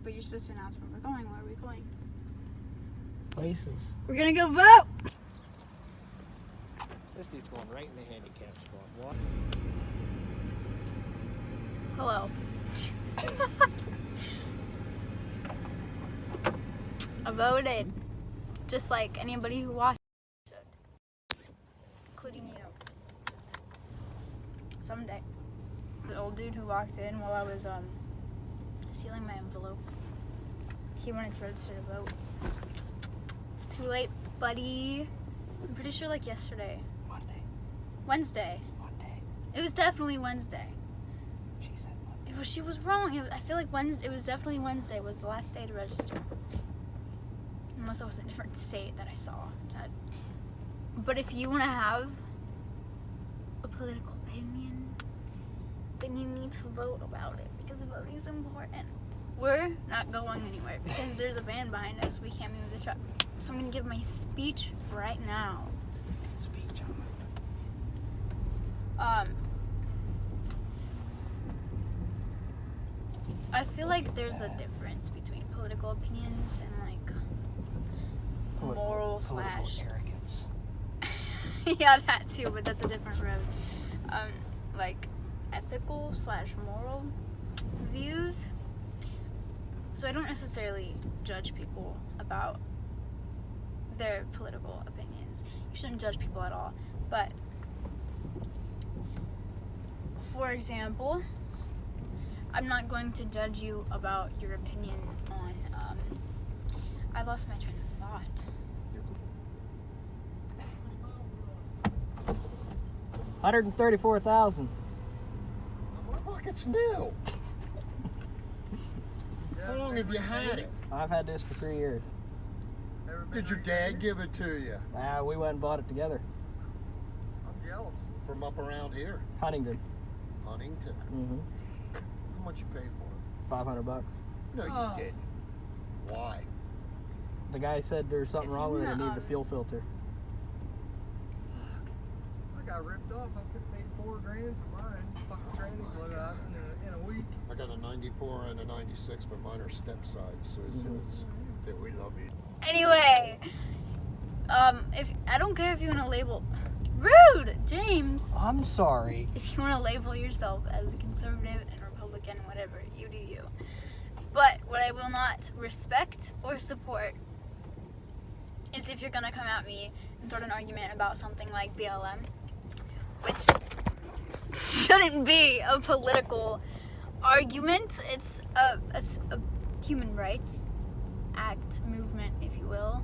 But you're supposed to announce where we're going. Where are we going? Places. We're gonna go vote! This dude's going right in the handicap spot. What? Hello. I voted. Just like anybody who watched should. Including you. Someday. The old dude who walked in while I was sealing my envelope. He wanted to register to vote. It's too late, buddy. I'm pretty sure like yesterday. Wednesday. It was definitely Wednesday. She said Monday. Well, she was wrong. I feel like Wednesday. It was definitely Wednesday was the last day to register. Unless it was a different state that I saw. But if you want to have a political opinion, then you need to vote about it because voting is important. We're not going anywhere because there's a van behind us. We can't move the truck. So I'm going to give my speech right now. Speech I feel like there's a difference between political opinions and like moral slash arrogance. yeah, that too, but that's a different road. Like ethical slash moral views. So I don't necessarily judge people about their political opinions. You shouldn't judge people at all. But for example, I'm not going to judge you about your opinion on I lost my train of thought. 134,000. Look, it's new. How long have you had it? I've had this for 3 years. Did your dad give it to you? We went and bought it together. I'm jealous. From up around here, Huntington. Huntington. Mm-hmm. How much you paid for it? $500. No, you didn't. Why? The guy said there's something wrong with it. It needed a fuel filter. I got ripped off. I could have paid $4 grand for mine. Fucking training blew out in a week. I got a 94 and a 96, but mine are step sides, so it's that we love you. Anyway, if I don't care if you want to label rude, James. I'm sorry. If you want to label yourself as a conservative and Republican, whatever, you do you. But what I will not respect or support is if you're gonna come at me and start an argument about something like BLM, which shouldn't be a political argument. It's a human rights act, movement, if you will,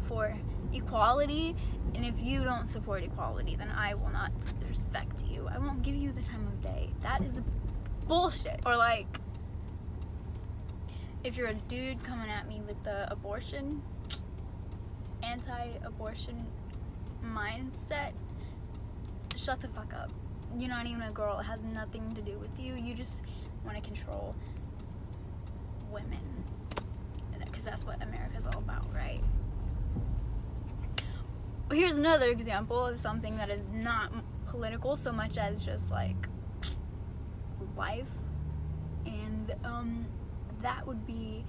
for equality. And if you don't support equality, then I will not respect you. I won't give you the time of day. That is bullshit. Or like, if you're a dude coming at me with the anti-abortion mindset, shut the fuck up. You're not even a girl. It has nothing to do with you. You just want to control women. Because that's what America's all about, right? Here's another example of something that is not political so much as just like life. And that would be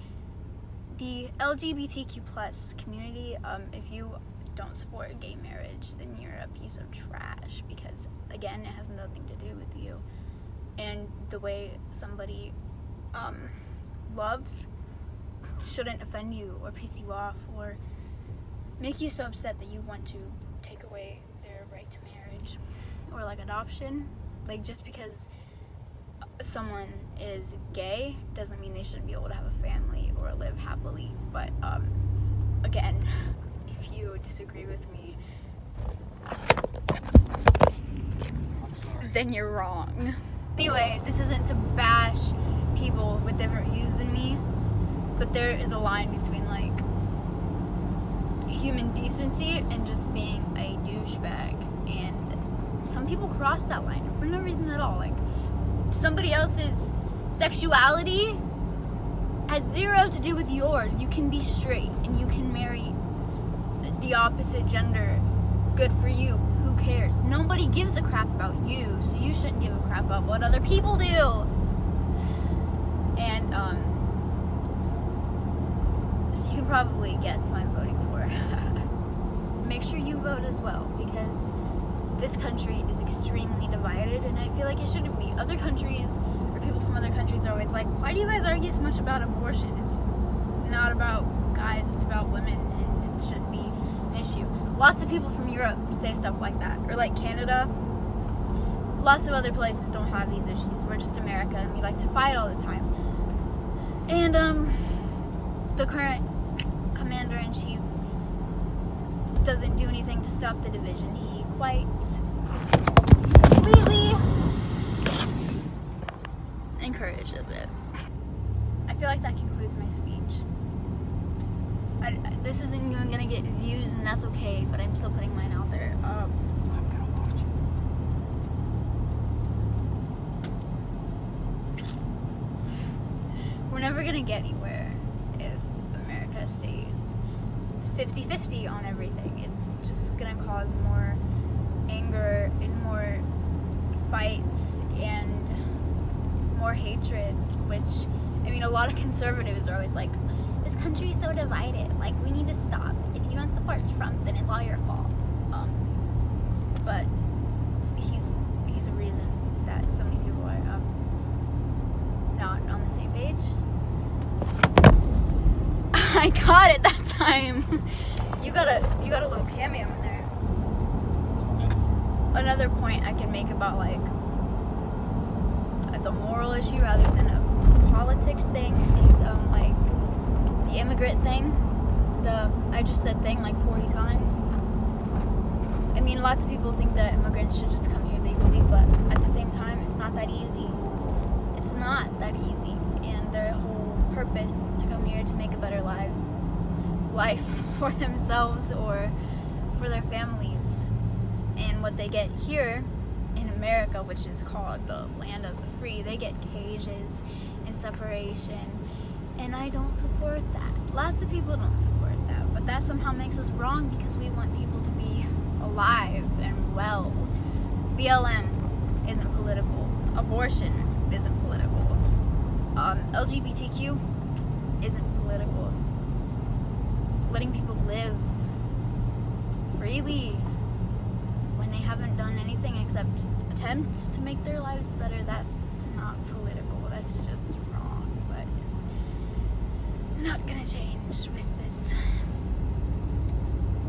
the LGBTQ plus community. If you don't support gay marriage, then you're a piece of trash because, again, it has nothing to do with you. And the way somebody loves shouldn't offend you or piss you off or make you so upset that you want to take away their right to marriage or like adoption. Like, just because someone is gay doesn't mean they shouldn't be able to have a family or live happily. But again, if you disagree with me, then you're wrong. Anyway, this isn't to bash people with different views than me, but there is a line between like human decency and just being a douchebag, and some people cross that line for no reason at all. Like, somebody else's sexuality has zero to do with yours. You can be straight and you can marry the opposite gender. Good for you. Who cares? Nobody gives a crap about you, so you shouldn't give a crap about what other people do. And probably guessed who I'm voting for. Make sure you vote as well, because this country is extremely divided, and I feel like it shouldn't be. Other countries, or people from other countries, are always like, why do you guys argue so much about abortion? It's not about guys, it's about women, and it shouldn't be an issue. Lots of people from Europe say stuff like that, or like Canada. Lots of other places don't have these issues. We're just America, and we like to fight all the time. And the current commander-in-chief doesn't do anything to stop the division. He quite completely encourages it. I feel like that concludes my speech. This isn't even gonna get views, and that's okay, but I'm still putting mine out there. I'm gonna watch it. We're never gonna get anywhere if America stays 50-50 on everything. It's just gonna cause more anger and more fights and more hatred, which, I mean, a lot of conservatives are always like, this country is so divided, like, we need to stop. If you don't support Trump, then it's all your fault. But he's a reason that so many people are not on the same page. I got it that time. You got a little cameo in there. Another point I can make about, like, it's a moral issue rather than a politics thing is like the immigrant thing. I just said thing like 40 times. I mean, lots of people think that immigrants should just come here legally, but at the same time, it's not that easy. It's not that easy, and their whole purpose is to come here to make a better life for themselves or for their families. And what they get here in America, which is called the land of the free, they get cages and separation, and I don't support that. Lots of people don't support that, but that somehow makes us wrong because we want people to be alive and well. BLM isn't political. Abortion isn't political. LGBTQ isn't political. Letting people live freely when they haven't done anything except attempt to make their lives better, that's not political. That's just wrong, but it's not gonna change with this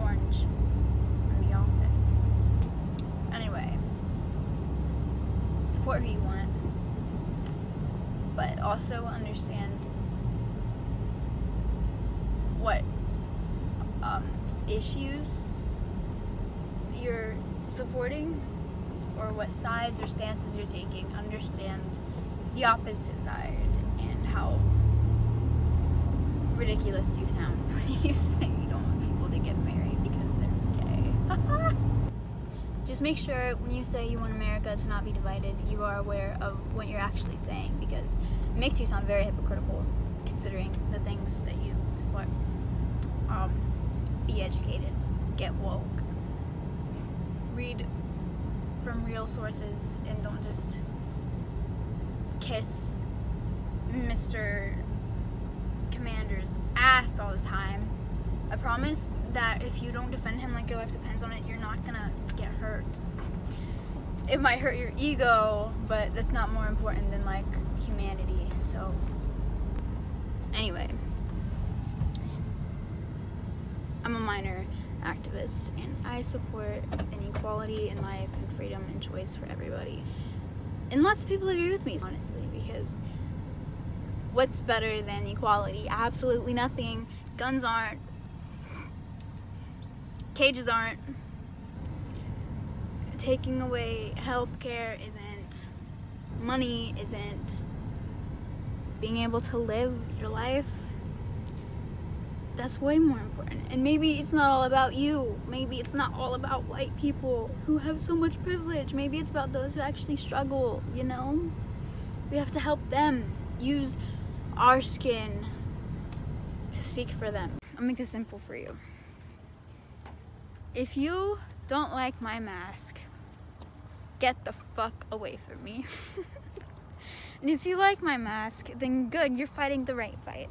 orange in the office. Anyway, support who you want, but also understand what issues you're supporting or what sides or stances you're taking. Understand the opposite side and how ridiculous you sound when you say you don't want people to get married because they're gay. Just make sure when you say you want America to not be divided, you are aware of what you're actually saying, because it makes you sound very hypocritical considering the things that you support. Be educated, get woke, read from real sources, and don't just kiss Mr. Commander's ass all the time. I promise that if you don't defend him like your life depends on it, you're not gonna get hurt. It might hurt your ego, but that's not more important than, like, humanity. So anyway, I'm a minor activist, and I support an equality in life and freedom and choice for everybody. And lots of people agree with me, honestly, because what's better than equality? Absolutely nothing. Guns aren't. Cages aren't. Taking away healthcare isn't. Money isn't. Being able to live your life, that's way more important. And maybe it's not all about you. Maybe it's not all about white people who have so much privilege. Maybe it's about those who actually struggle, you know? We have to help them. Use our skin to speak for them. I'll make this simple for you. If you don't like my mask, get the fuck away from me. And if you like my mask, then good, you're fighting the right fight.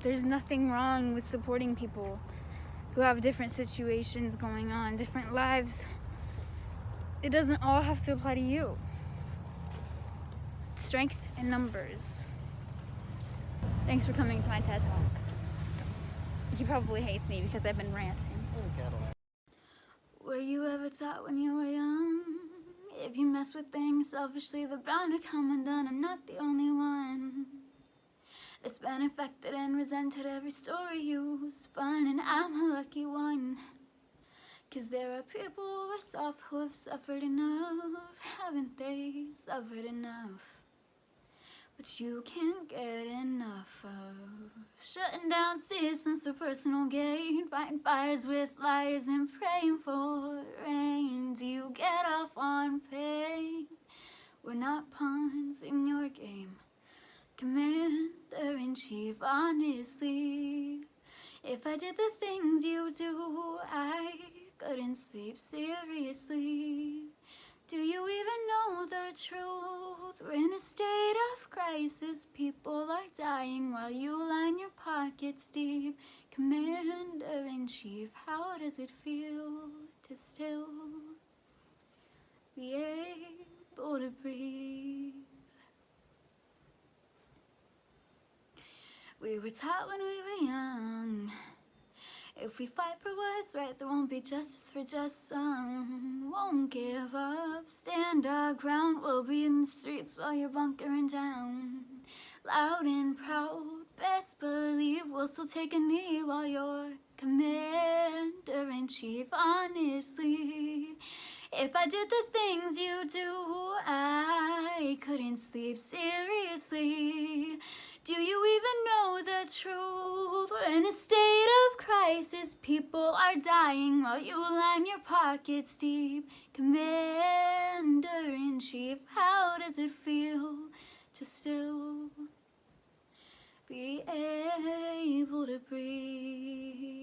There's nothing wrong with supporting people who have different situations going on, different lives. It doesn't all have to apply to you. Strength in numbers. Thanks for coming to my TED Talk. He probably hates me because I've been ranting. Were you ever taught when you were young? If you mess with things selfishly, they're bound to come undone. I'm not the only one that's been affected and resented every story you spun, and I'm a lucky one. 'Cause there are people worse off who have suffered enough, haven't they? Suffered enough. But you can't get enough of shutting down systems for personal gain, fighting fires with lies and praying for rain. Do you get off on pain? We're not pawns in your game, Commander-in-Chief, honestly. If I did the things you do, I couldn't sleep, seriously. Do you even know the truth? We're in a state of crisis. People are dying while you line your pockets deep. Commander-in-Chief, how does it feel to still be able to breathe? We were taught when we were young, if we fight for what's right, there won't be justice for just some. Won't give up, stand our ground. We'll be in the streets while you're bunkering down. Loud and proud, best believe we'll still take a knee while you're Commander-in-Chief, honestly. If I did the things you do, I couldn't sleep, seriously. Do you even know the truth? We're in a state of crisis. People are dying while you line your pockets deep. Commander-in-Chief, how does it feel to still be able to breathe?